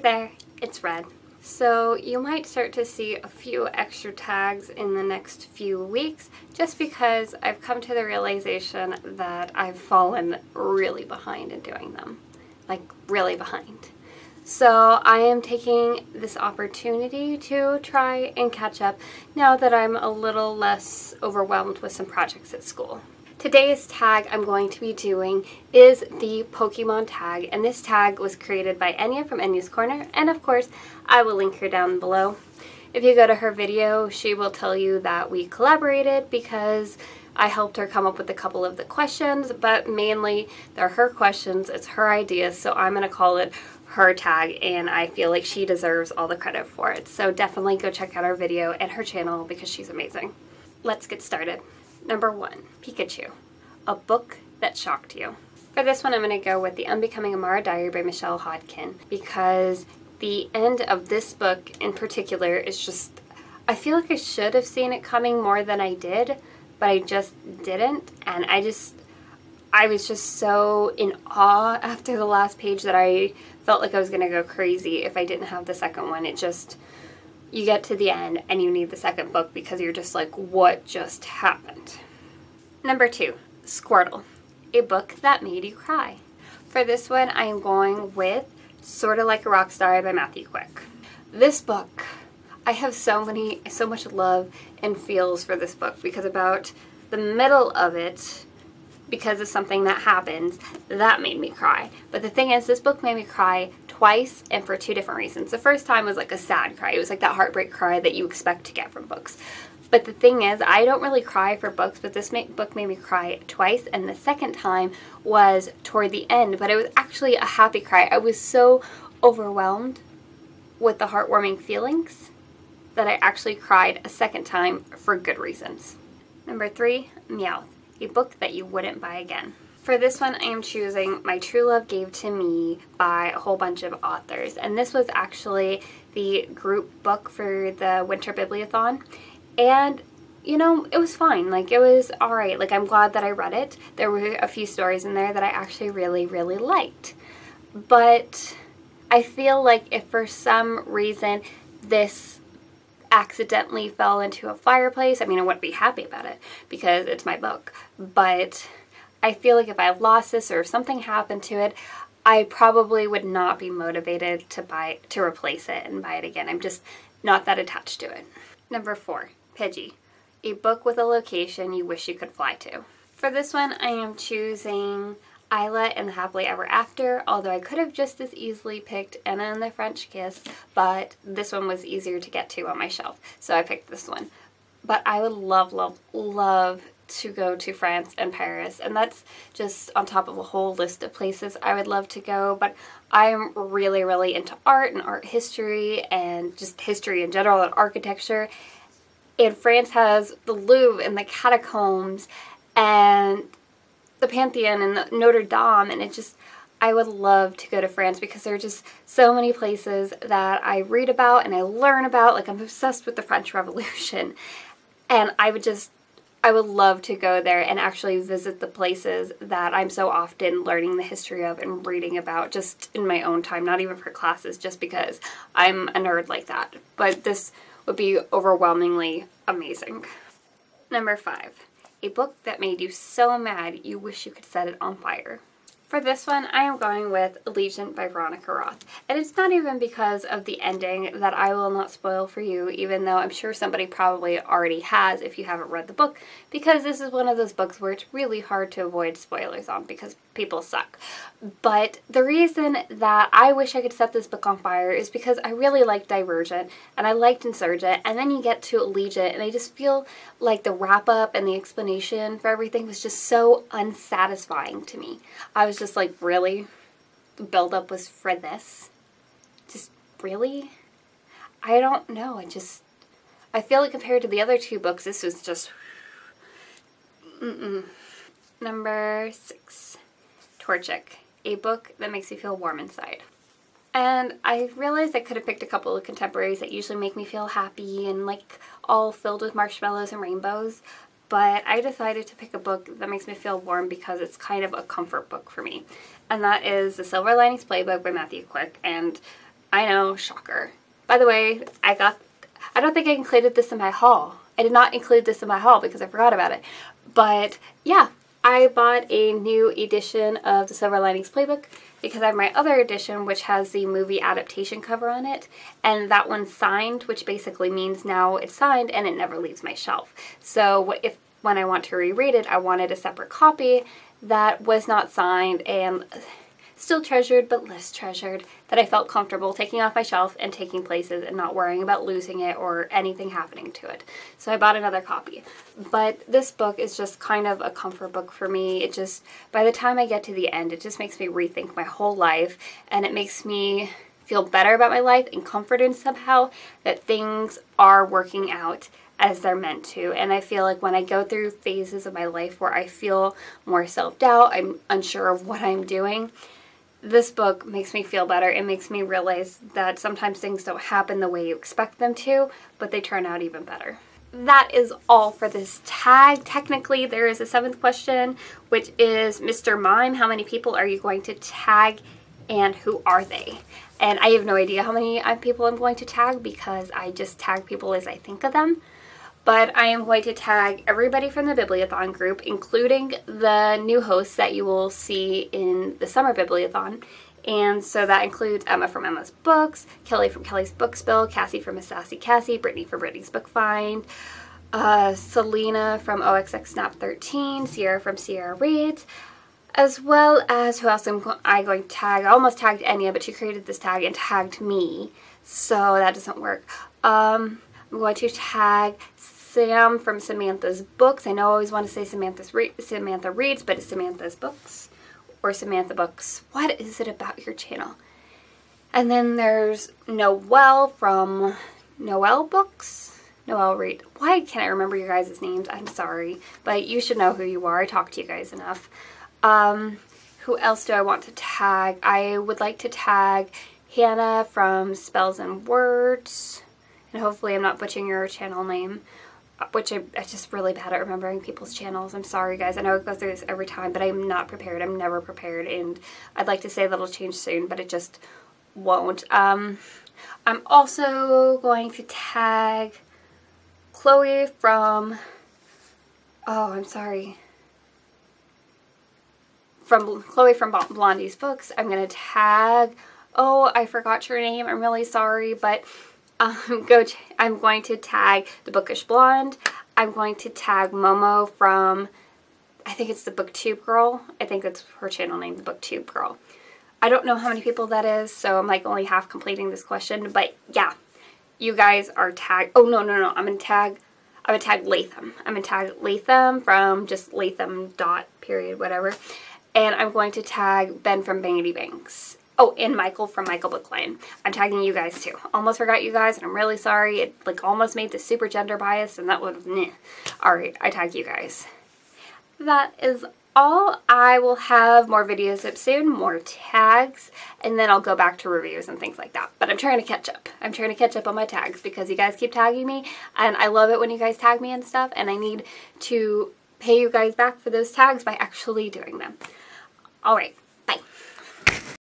there, it's Red. So you might start to see a few extra tags in the next few weeks just because I've come to the realization that I've fallen really behind in doing them. Like really behind. So I am taking this opportunity to try and catch up now that I'm a little less overwhelmed with some projects at school. Today's tag I'm going to be doing is the Pokemon tag, and this tag was created by Enya from Enya's Corner, and of course I will link her down below. If you go to her video, she will tell you that we collaborated because I helped her come up with a couple of the questions, but mainly they're her questions, it's her ideas, so I'm going to call it her tag, and I feel like she deserves all the credit for it. So definitely go check out our video and her channel because she's amazing. Let's get started. Number 1, Pikachu, a book that shocked you. For this one, I'm going to go with The Unbecoming Amara Diary by Michelle Hodkin because the end of this book in particular is just, I feel like I should have seen it coming more than I did, but I just didn't, and I was just so in awe after the last page that I felt like I was going to go crazy if I didn't have the second one. It just, you get to the end and you need the second book because you're just like, what just happened? Number 2, Squirtle, a book that made you cry. For this one, I am going with Sorta Like a Rock Star by Matthew Quick. This book, I have so much love and feels for this book because about the middle of it, because of something that happens, that made me cry. But the thing is, this book made me cry twice and for 2 different reasons. The first time was like a sad cry. It was like that heartbreak cry that you expect to get from books. But the thing is, I don't really cry for books, but this book made me cry twice, and the second time was toward the end, but it was actually a happy cry. I was so overwhelmed with the heartwarming feelings that I actually cried a second time for good reasons. Number 3, Meowth, a book that you wouldn't buy again. For this one, I am choosing My True Love Gave to Me by a whole bunch of authors, and this was actually the group book for the Winter Bibliothon, and you know, it was fine. Like, it was alright. Like, I'm glad that I read it. There were a few stories in there that I actually really liked, but I feel like if for some reason this accidentally fell into a fireplace, I mean, I wouldn't be happy about it because it's my book, but I feel like if I lost this or if something happened to it, I probably would not be motivated to replace it and buy it again. I'm just not that attached to it. Number 4, Pidgi, a book with a location you wish you could fly to. For this one, I am choosing Isla and the Happily Ever After, although I could have just as easily picked Anna and the French Kiss, but this one was easier to get to on my shelf, so I picked this one. But I would love to go to France and Paris, and that's just on top of a whole list of places I would love to go, but I'm really into art and art history and just history in general and architecture, and France has the Louvre and the catacombs and the Pantheon and the Notre Dame, and it just, I would love to go to France because there are just so many places that I read about and I learn about. Like, I'm obsessed with the French Revolution, and I would love to go there and actually visit the places that I'm so often learning the history of and reading about just in my own time, not even for classes, just because I'm a nerd like that. But this would be overwhelmingly amazing. Number 5, a book that made you so mad you wish you could set it on fire. For this one, I am going with Allegiant by Veronica Roth. And it's not even because of the ending that I will not spoil for you, even though I'm sure somebody probably already has if you haven't read the book, because this is one of those books where it's really hard to avoid spoilers on because people suck. But the reason that I wish I could set this book on fire is because I really liked Divergent and I liked Insurgent, and then you get to Allegiant and I just feel like the wrap-up and the explanation for everything was just so unsatisfying to me. I was just like, really? The build-up was for this? Just really? I don't know. I feel like compared to the other 2 books, this was just... Number 6, Torchic, a book that makes you feel warm inside. And I realized I could have picked a couple of contemporaries that usually make me feel happy and like all filled with marshmallows and rainbows, but I decided to pick a book that makes me feel warm because it's kind of a comfort book for me. And that is The Silver Linings Playbook by Matthew Quick. And I know, shocker. By the way, I don't think I included this in my haul. I did not include this in my haul because I forgot about it. But yeah, I bought a new edition of the Silver Linings Playbook because I have my other edition, which has the movie adaptation cover on it, and that one's signed, which basically means now it's signed and it never leaves my shelf. So when I want to reread it, I wanted a separate copy that was not signed and still treasured but less treasured, that I felt comfortable taking off my shelf and taking places and not worrying about losing it or anything happening to it. So I bought another copy. But this book is just kind of a comfort book for me. It just, by the time I get to the end, it just makes me rethink my whole life, and it makes me feel better about my life and comforted somehow that things are working out as they're meant to. And I feel like when I go through phases of my life where I feel more self-doubt, I'm unsure of what I'm doing, this book makes me feel better. It makes me realize that sometimes things don't happen the way you expect them to, but they turn out even better. That is all for this tag. Technically, there is a 7th question, which is, Mr. Mime, how many people are you going to tag and who are they? And I have no idea how many people I'm going to tag because I just tag people as I think of them. But I am going to tag everybody from the Bibliothon group, including the new hosts that you will see in the summer Bibliothon. And so that includes Emma from Emma's Books, Kelly from Kelly's Book Spill, Cassie from Miss Sassy Cassie, Brittany from Brittany's Book Find, Selena from OXX Snap 13, Sierra from Sierra Reads, as well as, who else am I going to tag? I almost tagged Enya, but she created this tag and tagged me, so that doesn't work. I'm going to tag Sam from Samantha's Books. I know I always want to say Samantha Reads, but it's Samantha's Books or Samantha Books. What is it about your channel? And then there's Noelle from Noelle Books. Noelle Read. Why can't I remember your guys' names? I'm sorry, but you should know who you are. I talk to you guys enough. Who else do I want to tag? I would like to tag Hannah from Spells and Words. And hopefully I'm not butchering your channel name, which I'm just really bad at remembering people's channels. I'm sorry, guys. I know it goes through this every time, but I'm not prepared. I'm never prepared, and I'd like to say that'll change soon, but it just won't. I'm also going to tag Chloe from, from Chloe from Blondie's Books. I'm going to tag, I forgot your name. I'm really sorry, but I'm going to tag The Bookish Blonde. I'm going to tag Momo from, I think it's the BookTube Girl. I think that's her channel name, The BookTube Girl. I don't know how many people that is, so I'm like only half completing this question, but yeah, you guys are tagged. Oh, no. I'm going to tag Latham. I'm going to tag Latham from just Latham dot period whatever. And I'm going to tag Ben from Bangity Banks. Oh, and Michael from Michael Bookline. I'm tagging you guys too. Almost forgot you guys, and I'm really sorry. It like almost made this super gender biased, and that would, meh. Alright, I tagged you guys. That is all. I will have more videos up soon, more tags, and then I'll go back to reviews and things like that. But I'm trying to catch up. I'm trying to catch up on my tags because you guys keep tagging me, and I love it when you guys tag me and stuff, and I need to pay you guys back for those tags by actually doing them. Alright.